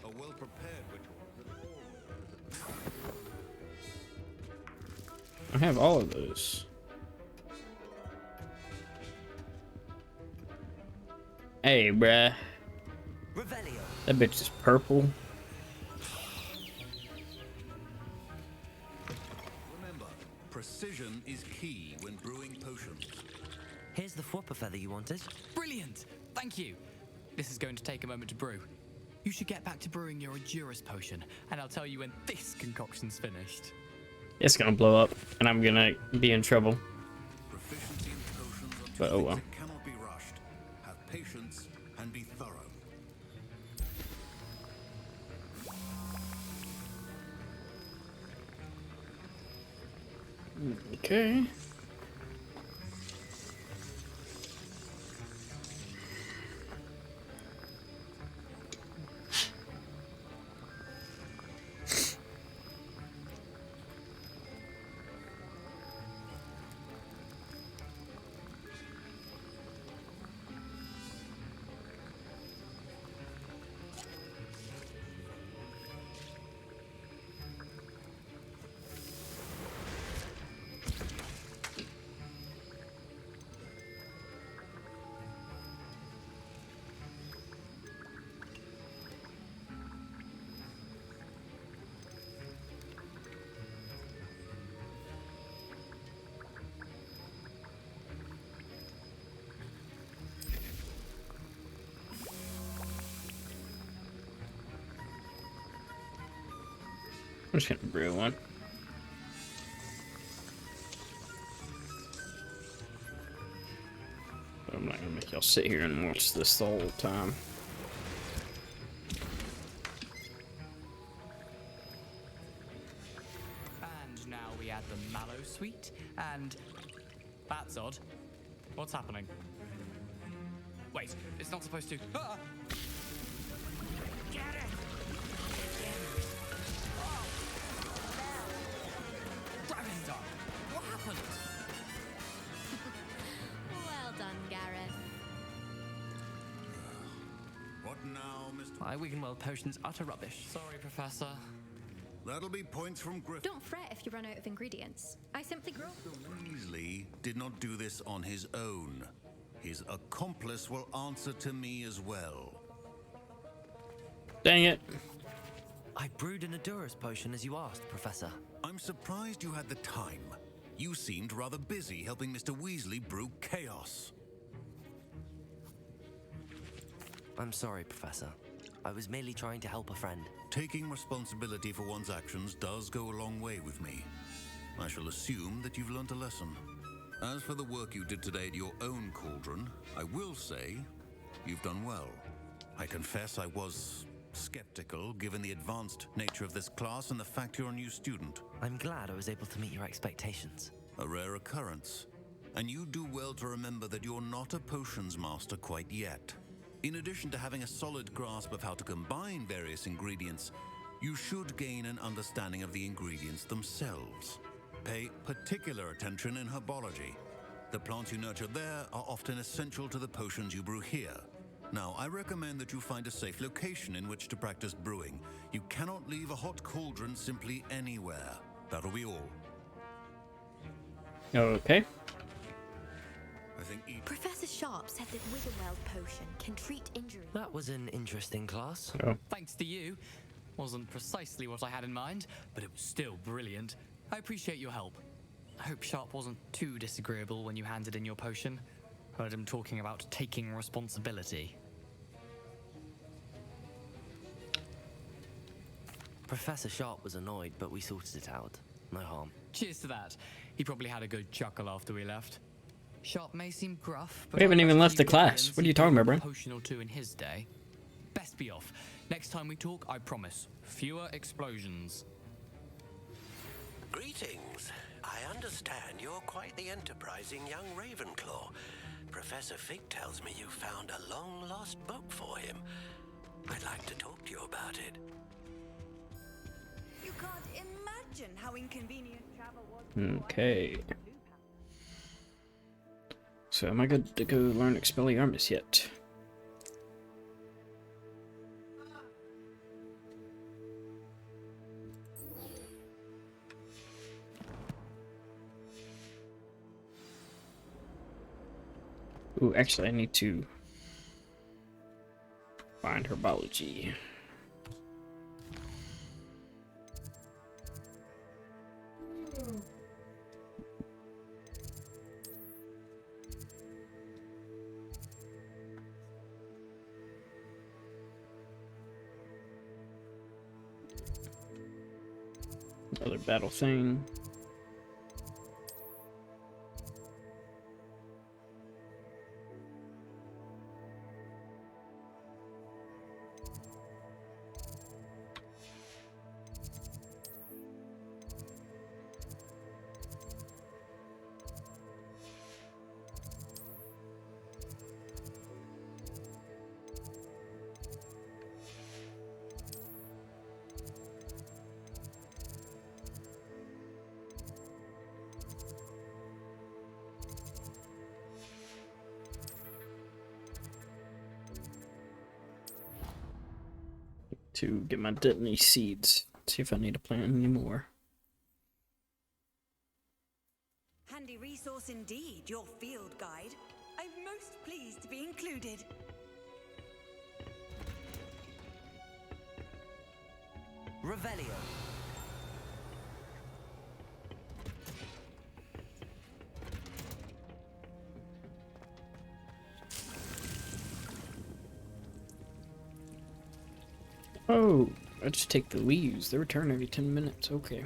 A well-prepared ritual.
I have all of those. Hey, bruh.
Revelio.
That bitch is purple.
Remember, precision is key when brewing potions.
Here's the Fwooper feather you wanted.
Brilliant! Thank you. This is going to take a moment to brew. You should get back to brewing your Edurus potion, and I'll tell you when this concoction's finished.
It's gonna blow up, and I'm gonna be in trouble.
Proficiency in potions are
But oh well.
that cannot be rushed. Have patience and be thorough.
Okay. I'm just gonna brew one. But I'm not gonna make y'all sit here and watch this the whole time.
And now we add the mallow sweet, and that's odd. What's happening? Wait, it's not supposed to. Ah! Get it! Dragon's what happened?
Well done, Gareth.
What now, Mr.
My Wiggenweld potion's utter rubbish.
Sorry, Professor.
That'll be points from Griffin.
Don't fret if you run out of ingredients. I simply grow.
Weasley did not do this on his own. His accomplice will answer to me as well.
Dang it.
I brewed an Adurus potion as you asked, Professor.
I'm surprised you had the time. You seemed rather busy helping Mr. Weasley brew chaos.
I'm sorry, Professor. I was merely trying to help a friend.
Taking responsibility for one's actions does go a long way with me. I shall assume that you've learnt a lesson. As for the work you did today at your own cauldron, I will say you've done well. I confess I was skeptical given the advanced nature of this class and the fact you're a new student.
I'm glad I was able to meet your expectations.
A rare occurrence. And you do well to remember that you're not a potions master quite yet. In addition to having a solid grasp of how to combine various ingredients, you should gain an understanding of the ingredients themselves. Pay particular attention in herbology. The plants you nurture there are often essential to the potions you brew here. Now, I recommend that you find a safe location in which to practice brewing. You cannot leave a hot cauldron simply anywhere. That'll be all.
Okay.
I think
Professor Sharp said that Wiggenweld potion can treat injury.
That was an interesting class.
Oh.
Thanks to you. Wasn't precisely what I had in mind, but it was still brilliant. I appreciate your help. I hope Sharp wasn't too disagreeable when you handed in your potion. Heard him talking about taking responsibility.
Professor Sharp was annoyed, but we sorted it out. No harm.
Cheers to that. He probably had a good chuckle after we left. Sharp may seem gruff, but
We haven't
I
even
bet
left the
he
class. What are you talking about, bro?
a potion or two in his day. Best be off. Next time we talk, I promise, fewer explosions.
Greetings. I understand you're quite the enterprising young Ravenclaw. Professor Fig tells me you found a long-lost book for him. I'd like to talk to you about it.
You can't imagine how inconvenient travel was.
Okay. So am I good to go learn Expelliarmus yet? Ooh, actually I need to find herbology. Another battle thing. To get my Dittany seeds. See if I need to plant any more.
Handy resource indeed, your field guide. I'm most pleased to be included.
Revelio.
Oh, I just take the leaves. They return every 10 minutes. Okay.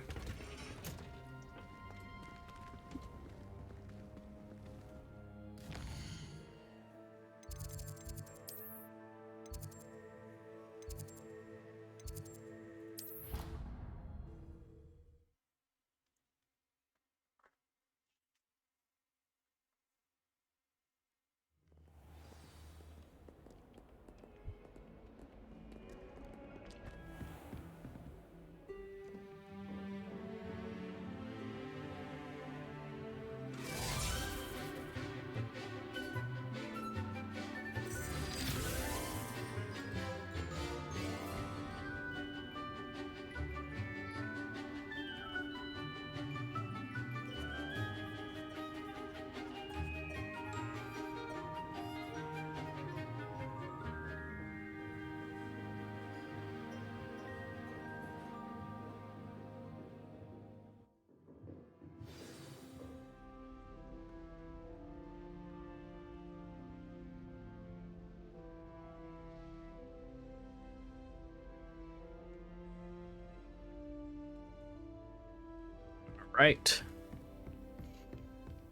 Right.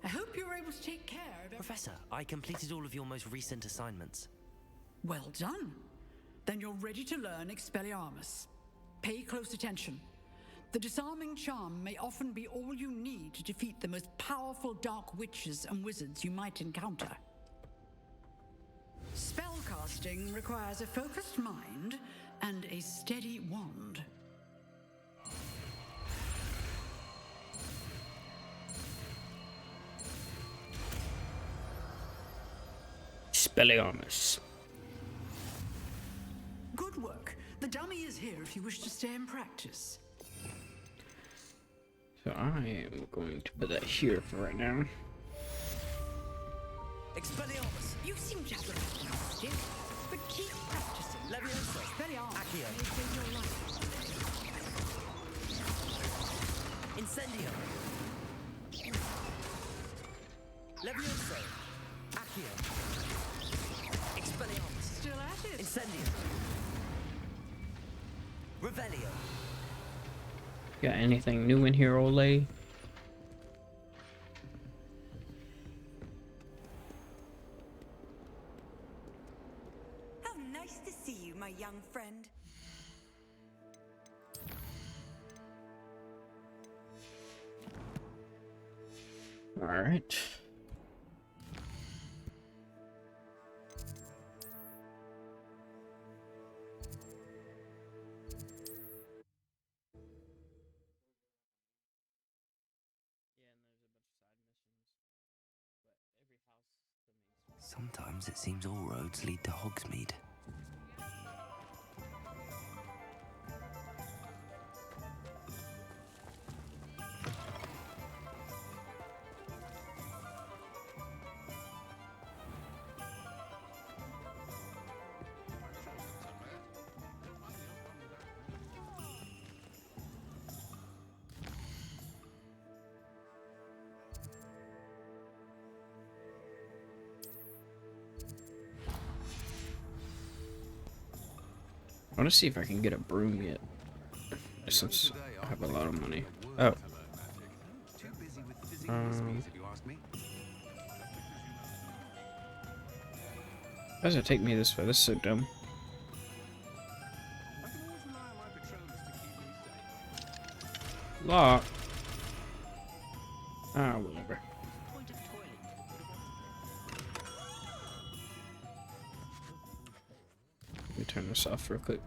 I hope you're able to take care of it.
Professor, I completed all of your most recent assignments.
Well done. Then you're ready to learn Expelliarmus. Pay close attention. The disarming charm may often be all you need to defeat the most powerful dark witches and wizards you might encounter. Spellcasting requires a focused mind and a steady wand.
Expelliarmus.
Good work. The dummy is here if you wish to stay and practice.
So I am going to put that here for right now.
Expelliarmus!
You seem to have a stiff, but keep practicing.
Leviosa!
Expelliarmus
Accio!
may save your life.
Incendio! Leviosa! Accio! Expelliarmus!
Still at it.
Incendio! Revelio!
Got anything new in here, Ole?
How nice to see you, my young friend.
All right.
Sometimes it seems all roads lead to Hogsmeade.
I want to see if I can get a broom yet, since I have a lot of money. Oh. Why does it take me this way? This is so dumb. Lock. Ah, whatever. Let me turn this off real quick.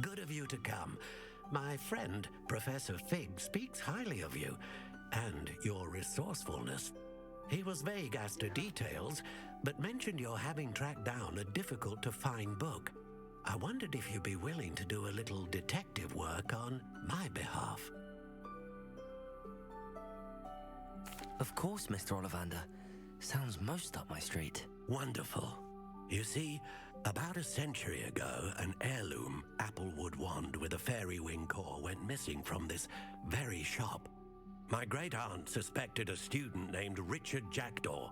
Good of you to come. My friend, Professor Fig, speaks highly of you and your resourcefulness. He was vague as to details, but mentioned your having tracked down a difficult-to-find book. I wondered if you'd be willing to do a little detective work on my behalf.
Of course, Mr. Ollivander. Sounds most up my street.
Wonderful. You see, about a century ago, an heirloom applewood wand with a fairy wing core went missing from this very shop. My great-aunt suspected a student named Richard Jackdaw.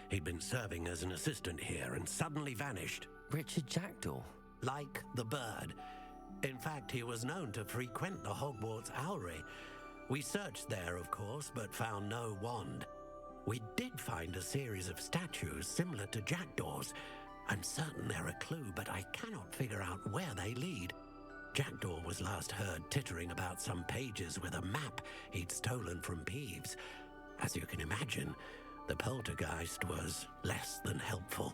He'd been serving as an assistant here and suddenly vanished.
Richard Jackdaw?
Like the bird. In fact, he was known to frequent the Hogwarts Owlry. We searched there, of course, but found no wand. We did find a series of statues similar to Jackdaw's. I'm certain they're a clue, but I cannot figure out where they lead. Jackdaw was last heard tittering about some pages with a map he'd stolen from Peeves. As you can imagine, the poltergeist was less than helpful.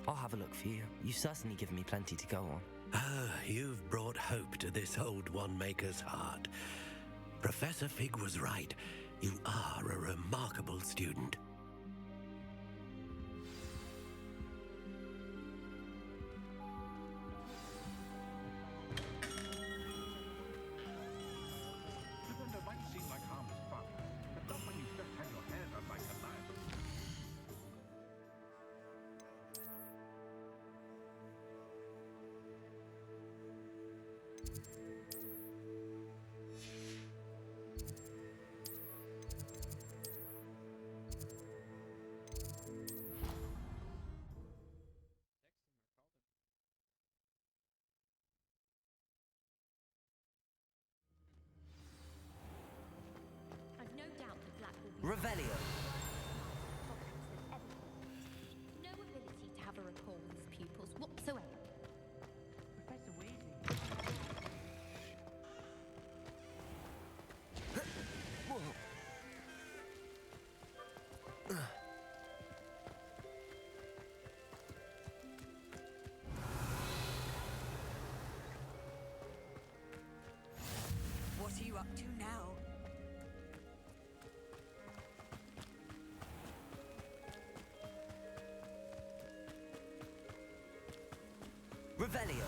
I'll have a look for you. You've certainly given me plenty to go on.
Ah, you've brought hope to this old one-maker's heart. Professor Fig was right. You are a remarkable student.
Defender might seem like harmless fun, but not when you've just had your hair done by Calliope.
I've no doubt that Black will be
Revelio.
no ability to have a rapport with his pupils whatsoever.
Professor Weasley.
What are you up to now?
Revelio.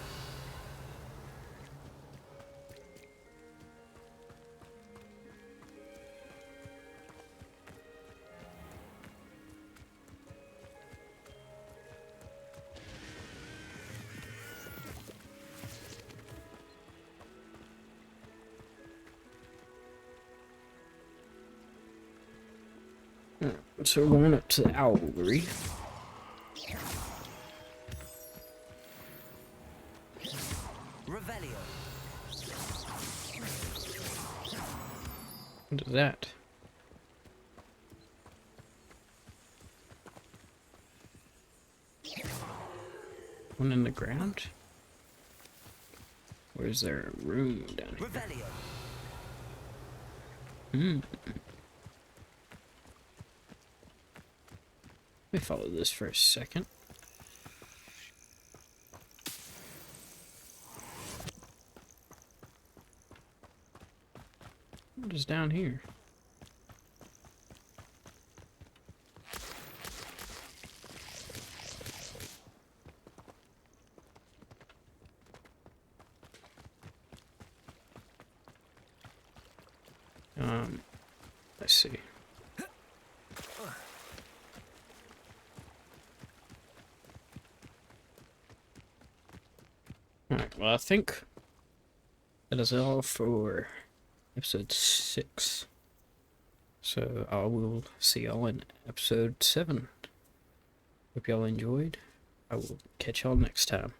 So we're going up to the Owlry.
Revelio.
What is that? One in the ground? Or is there a room down here?
Revelio.
Let me follow this for a second. What is down here? Let's see. Alright, well, I think that is all for episode 6. So I will see y'all in episode 7. Hope y'all enjoyed. I will catch y'all next time.